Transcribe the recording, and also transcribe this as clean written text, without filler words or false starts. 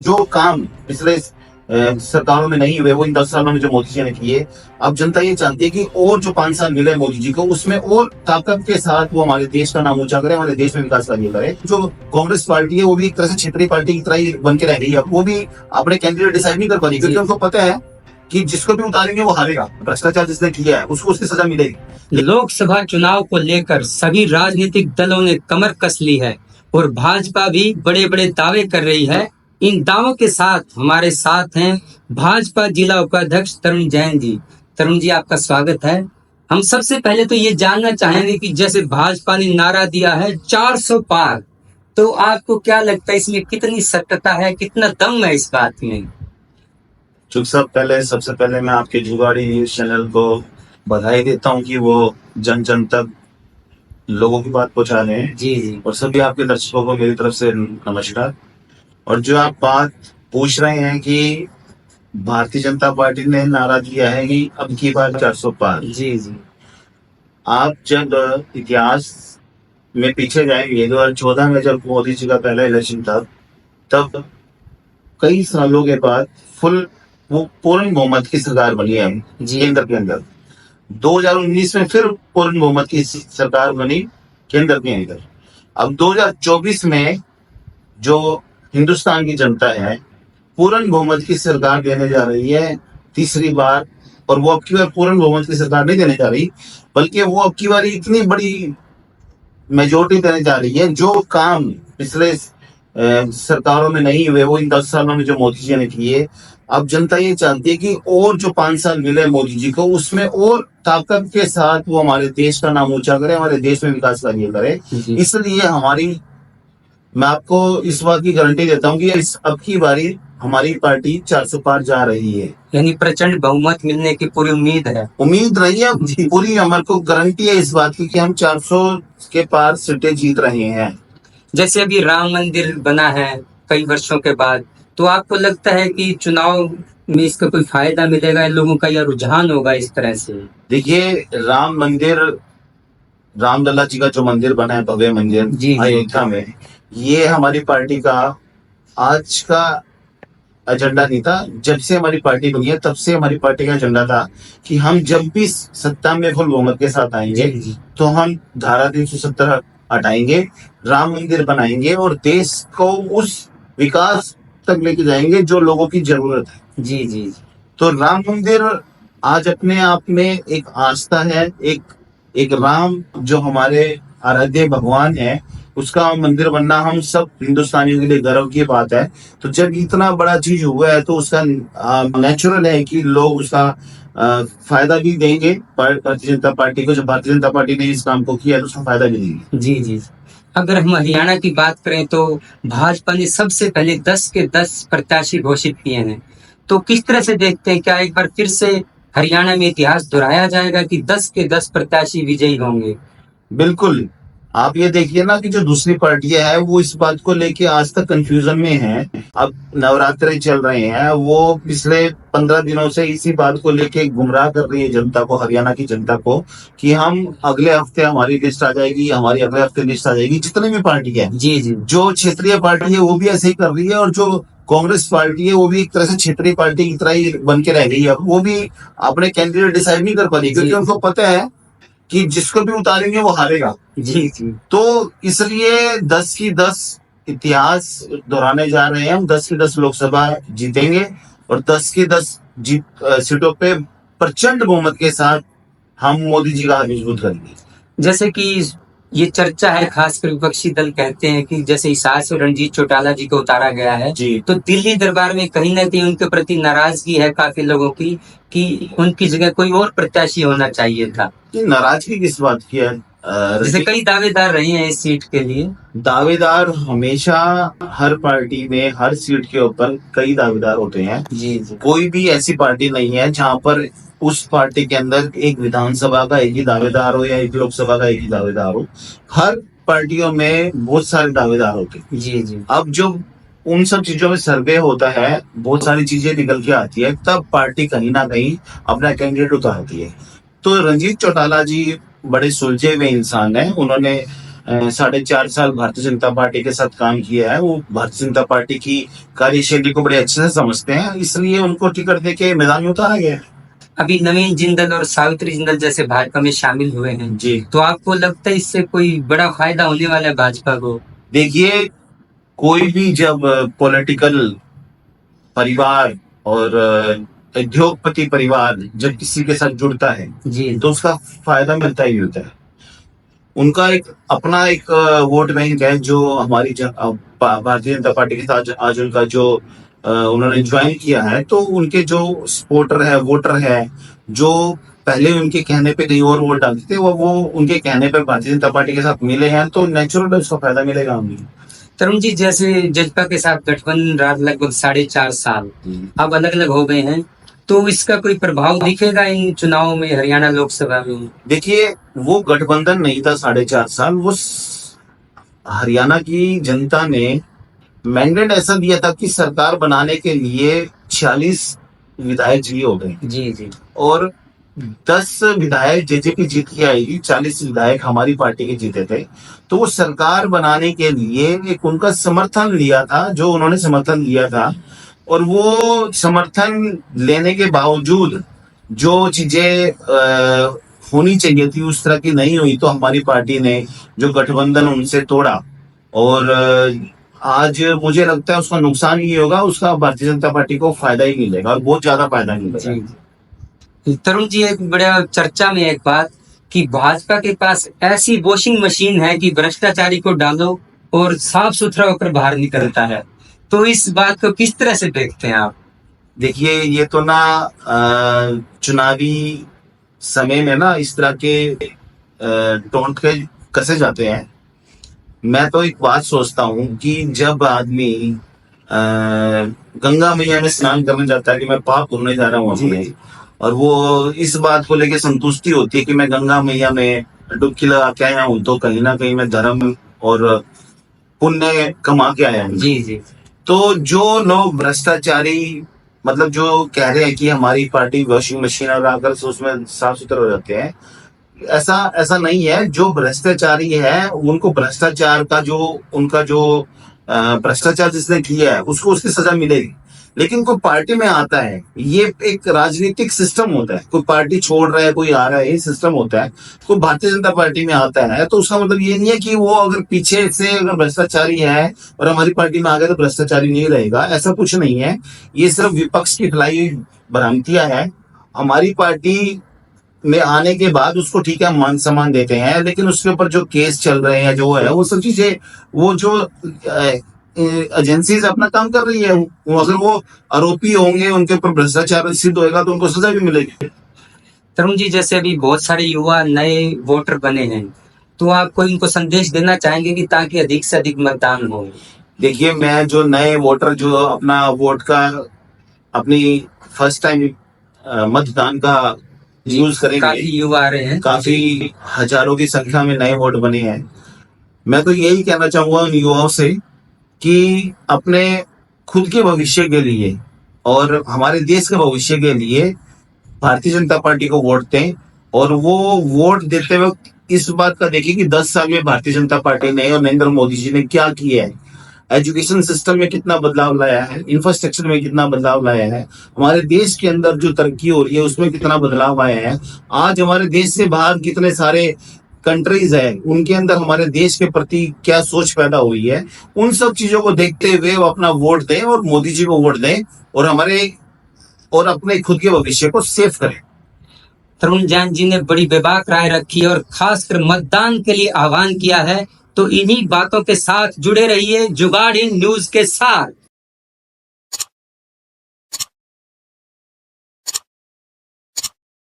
जो काम पिछले सरकारों में नहीं हुए वो इन 10 सालों में जो मोदी जी ने किए। अब जनता ये चाहती है कि और जो 5 साल मिले मोदी जी को उसमें और ताकत के साथ वो हमारे देश का नाम ऊंचा करे, हमारे देश में विकास कार्य करे। जो कांग्रेस पार्टी है वो भी एक तरह से क्षेत्रीय पार्टी की तरह ही बन के रह गई है। वो भी अपने कैंडिडेट डिसाइड नहीं कर पा रही, क्योंकि उनको पता है कि जिसको भी उतारेंगे वो हारेगा। भ्रष्टाचार जिसने किया है उसको उसकी सजा मिलेगी। लोकसभा चुनाव को लेकर सभी राजनीतिक दलों ने कमर कस ली है और भाजपा भी बड़े बड़े दावे कर रही है। इन दावों के साथ हमारे साथ हैं भाजपा जिला उपाध्यक्ष तरुण जैन जी। तरुण जी, आपका स्वागत है। हम सबसे पहले तो ये जानना चाहेंगे कि जैसे भाजपा ने नारा दिया है 400 पार, तो आपको क्या लगता है इसमें कितनी सत्यता है, कितना दम है इस बात में? सबसे पहले मैं आपके जुगाड़ी न्यूज चैनल को बधाई देता हूँ कि वो जन जन तक लोगों की बात पहुंचा रहे हैं। जी जी। और सभी आपके दर्शकों को मेरी तरफ से नमस्कार। और जो आप बात पूछ रहे हैं कि भारतीय जनता पार्टी ने नारा दिया है कि अब की बार 400 पार। जी जी। आप जब इतिहास में पीछे जाएंगे 2014 में जब मोदी जी का पहला इलेक्शन था, तब कई सालों के बाद वो पूर्ण बहुमत की सरकार बनी है केंद्र के अंदर। 2019 में फिर पूर्ण बहुमत की सरकार बनी केंद्र के अंदर। अब 2024 में जो हिंदुस्तान की जनता है पूर्ण बहुमत की सरकार देने जा रही है तीसरी बार। और वो अब की बार पूर्ण बहुमत की सरकार नहीं देने जा रही, बल्कि वो अब की बार इतनी बड़ी मेजोरिटी देने जा रही है। जो काम पिछले सरकारों में नहीं हुए वो इन 10 सालों में जो मोदी जी ने किए। अब जनता ये चाहती है कि और जो 5 साल मिले मोदी जी को उसमें और ताकत के साथ वो हमारे देश का नाम ऊंचा करे, हमारे देश में विकास कार्य करे। इसलिए मैं आपको इस बात की गारंटी देता हूँ कि अब की बारी हमारी पार्टी 400 पार जा रही है। यानी प्रचंड बहुमत मिलने की पूरी उम्मीद है। उम्मीद नहीं है, पूरी हमारे को गारंटी है इस बात की कि हम 400 के पार सीटें जीत रहे हैं। जैसे अभी राम मंदिर बना है कई वर्षों के बाद, तो आपको लगता है कि चुनाव में इसका कोई फायदा मिलेगा, लोगों का यह रुझान होगा इस तरह से? देखिए, राम मंदिर, रामलला जी का जो मंदिर बना है, भव्य मंदिर अयोध्या में, ये हमारी पार्टी का आज का एजेंडा नहीं था। जब से हमारी पार्टी बनी है तब से हमारी पार्टी का एजेंडा था कि हम जब भी सत्ता में फुल बहुमत के साथ आएंगे तो हम धारा 370 हटाएंगे, राम मंदिर बनाएंगे और देश को उस विकास तक लेके जाएंगे जो लोगों की जरूरत है। जी जी। तो राम मंदिर आज अपने आप में एक आस्था है, एक राम जो हमारे आराध्य भगवान है उसका मंदिर बनना हम सब हिंदुस्तानियों के लिए गर्व की बात है। तो जब इतना बड़ा चीज हुआ है तो उसका नेचुरल है कि लोग उसका फायदा भी देंगे भारतीय जनता पार्टी को। जब भारतीय जनता पार्टी ने इस काम को किया तो उसका फायदा भी देंगे। जी जी। अगर हम हरियाणा की बात करें तो भाजपा ने सबसे पहले 10 के 10 प्रत्याशी घोषित किए हैं, तो किस तरह से देखते हैं, क्या एक बार फिर से हरियाणा में इतिहास दोहराया जाएगा कि 10 के 10 प्रत्याशी विजयी होंगे? बिल्कुल। आप ये देखिए ना कि जो दूसरी पार्टियां हैं वो इस बात को लेके आज तक कंफ्यूजन में हैं। अब नवरात्रे चल रहे हैं, वो पिछले 15 दिनों से इसी बात को लेके गुमराह कर रही है जनता को, हरियाणा की जनता को, कि हम अगले हफ्ते हमारी लिस्ट आ जाएगी, हमारी अगले हफ्ते लिस्ट आ जाएगी। जितनी भी पार्टी है, जी जी, जो क्षेत्रीय पार्टी है वो भी ऐसे ही कर रही है, और जो कांग्रेस पार्टी है वो भी एक तरह से क्षेत्रीय पार्टी की तरह ही बन के रह गई है। वो भी अपने कैंडिडेट डिसाइड नहीं कर पा रही, क्योंकि उनको पता है कि जिसको भी उतारेंगे वो हारेगा। जी जी। तो इसलिए 10 की 10 इतिहास दोहराने जा रहे हैं हम। 10 की 10 लोकसभा जीतेंगे और 10 की 10 सीटों पे प्रचंड बहुमत के साथ हम मोदी जी का हाथ मजबूत करेंगे। जैसे कि ये चर्चा है, खासकर विपक्षी दल कहते हैं कि जैसे हिसार से रणजीत चौटाला जी को उतारा गया है, तो दिल्ली दरबार में कहीं ना कहीं उनके प्रति नाराजगी है काफी लोगों की कि उनकी जगह कोई और प्रत्याशी होना चाहिए था। नाराजगी किस बात की है? जैसे कई दावेदार रहे हैं इस सीट के लिए। दावेदार हमेशा हर पार्टी में हर सीट के ऊपर कई दावेदार होते हैं। जी जी। कोई भी ऐसी पार्टी नहीं है जहां पर उस पार्टी के अंदर एक विधानसभा का एक ही दावेदार हो या एक लोकसभा का एक ही दावेदार हो। हर पार्टियों में बहुत सारे दावेदार होते हैं। जी जी। अब जो उन सब चीजों में सर्वे होता है, बहुत सारी चीजें निकल के आती है, तब पार्टी कहीं ना कहीं अपना कैंडिडेट उतारती है। तो रणजीत चौटाला जी बड़े सुलझे हुए इंसान हैं। उन्होंने 4.5 साल भारतीय जनता पार्टी के साथ काम किया है, वो भारतीय जनता पार्टी की कार्यशैली को बड़े अच्छे से समझते हैं, इसलिए उनको टिकट देके मैदान में उतारा गया है। अभी नवीन जिंदल और सावित्री जिंदल जैसे भाजपा में शामिल हुए हैं, जी तो आपको लगता है इससे कोई बड़ा फायदा होने वाला है भाजपा को? देखिए, कोई भी जब पॉलिटिकल परिवार और उद्योगपति परिवार जब किसी के साथ जुड़ता है जी तो उसका फायदा मिलता ही होता है। उनका अपना एक वोट बैंक है जो हमारी भारतीय जनता पार्टी के साथ आज उनका जो उन्होंने ज्वाइन किया है, तो उनके जो सपोर्टर है, वोटर है, जो पहले उनके कहने पे कहीं और वोट डालते थे, वो उनके कहने पे भारतीय जनता पार्टी के साथ मिले हैं, तो नेचुरल उसका फायदा मिलेगा हमें। तरुण जी, जैसे जजपा के साथ गठबंधन रहा लगभग 4.5 साल, अब अलग अलग हो गए हैं, तो इसका कोई प्रभाव दिखेगा इन चुनावों में, हरियाणा लोकसभा में? देखिए, वो गठबंधन नहीं था 4.5 साल, वो हरियाणा की जनता ने मैंडेट ऐसा दिया था कि सरकार बनाने के लिए 46 विधायक चाहिए हो गए जी जी। और 10 विधायक जेजेपी जीत के आएगी, 40 विधायक हमारी पार्टी के जीते थे। तो वो सरकार बनाने के लिए एक उनका समर्थन लिया था, जो उन्होंने समर्थन लिया था, और वो समर्थन लेने के बावजूद जो चीजें होनी चाहिए थी उस तरह की नहीं हुई, तो हमारी पार्टी ने जो गठबंधन उनसे तोड़ा, और आज मुझे लगता है उसका नुकसान ही होगा, उसका भारतीय जनता पार्टी को फायदा ही मिलेगा और बहुत ज्यादा फायदा मिलेगा। तरुण जी, एक बड़ा चर्चा में एक बात कि भाजपा के पास ऐसी वॉशिंग मशीन है कि भ्रष्टाचारी को डालो और साफ सुथरा होकर बाहर निकलता है, तो इस बात को किस तरह से देखते हैं आप? देखिए, ये तो ना चुनावी समय में ना इस तरह के टोंट के कसे जाते हैं। मैं तो एक बात सोचता हूँ कि जब आदमी गंगा मैया में स्नान करने जाता है कि मैं पाप धोने जा रहा हूँ अपने, और वो इस बात को लेके संतुष्टि होती है कि मैं गंगा मैया में डुबकी लगा के आया हूँ, तो कहीं ना कहीं मैं धर्म और पुण्य कमा के आया हूँ। जी जी। तो जो लोग भ्रष्टाचारी, मतलब जो कह रहे हैं कि हमारी पार्टी वॉशिंग मशीन लगाकर उसमें साफ सुथरे हो जाते हैं, ऐसा नहीं है। जो भ्रष्टाचारी है उनको भ्रष्टाचार का जो उनका जो भ्रष्टाचार जिसने किया है उसको उसकी सजा मिलेगी। लेकिन कोई पार्टी में आता है, ये एक राजनीतिक सिस्टम होता है, कोई पार्टी छोड़ रहा है, कोई आ रहा है, ये सिस्टम होता है। कोई भारतीय जनता पार्टी में आता है तो उसका मतलब ये नहीं है कि वो अगर पीछे से अगर भ्रष्टाचारी है और हमारी पार्टी में आ गया तो भ्रष्टाचारी नहीं रहेगा, ऐसा कुछ नहीं है। ये सिर्फ विपक्ष की फैलाई भ्रांतियां है। हमारी पार्टी में आने के बाद उसको ठीक है मान सम्मान देते हैं, लेकिन उसके ऊपर जो केस चल रहे हैं, जो है वो सब चीजें, वो जो एजेंसीज अपना काम कर रही है, वो अगर वो आरोपी होंगे, उनके ऊपर भ्रष्टाचार सिद्ध होएगा तो उनको सजा भी मिलेगी। तरुण जी, जैसे अभी बहुत सारे युवा नए वोटर बने हैं, तो आप कोई इनको संदेश देना चाहेंगे कि ताकि अधिक से अधिक मतदान हो? देखिए, मैं जो नए वोटर जो अपना वोट का अपनी फर्स्ट टाइम मतदान का यूज करेंगे, काफी युवा आ रहे हैं, काफी हजारों की संख्या में नए वोट बने हैं, मैं तो यही कहना चाहूंगा उन युवाओं से कि अपने खुद के भविष्य के लिए और हमारे देश के भविष्य के लिए भारतीय जनता पार्टी को वोट दें, और वो वोट देते वक्त इस बात का देखें कि 10 साल में भारतीय जनता पार्टी ने और नरेंद्र मोदी जी ने क्या किया है। एजुकेशन सिस्टम में कितना बदलाव लाया है, इंफ्रास्ट्रक्चर में कितना बदलाव लाया है, हमारे देश के अंदर जो तरक्की हो रही है उसमें कितना बदलाव आया है। आज हमारे देश से बाहर कितने सारे कंट्रीज है, उनके अंदर हमारे देश के प्रति क्या सोच पैदा हुई है, उन सब चीजों को देखते हुए वो अपना वोट दें और मोदी जी को वोट दें और अपने खुद के भविष्य को सेव करें। तरुण जैन जी ने बड़ी बेबाक राय रखी और खासकर मतदान के लिए आह्वान किया है, तो इन्हीं बातों के साथ जुड़े रहिए जुगाड़ इन न्यूज के साथ।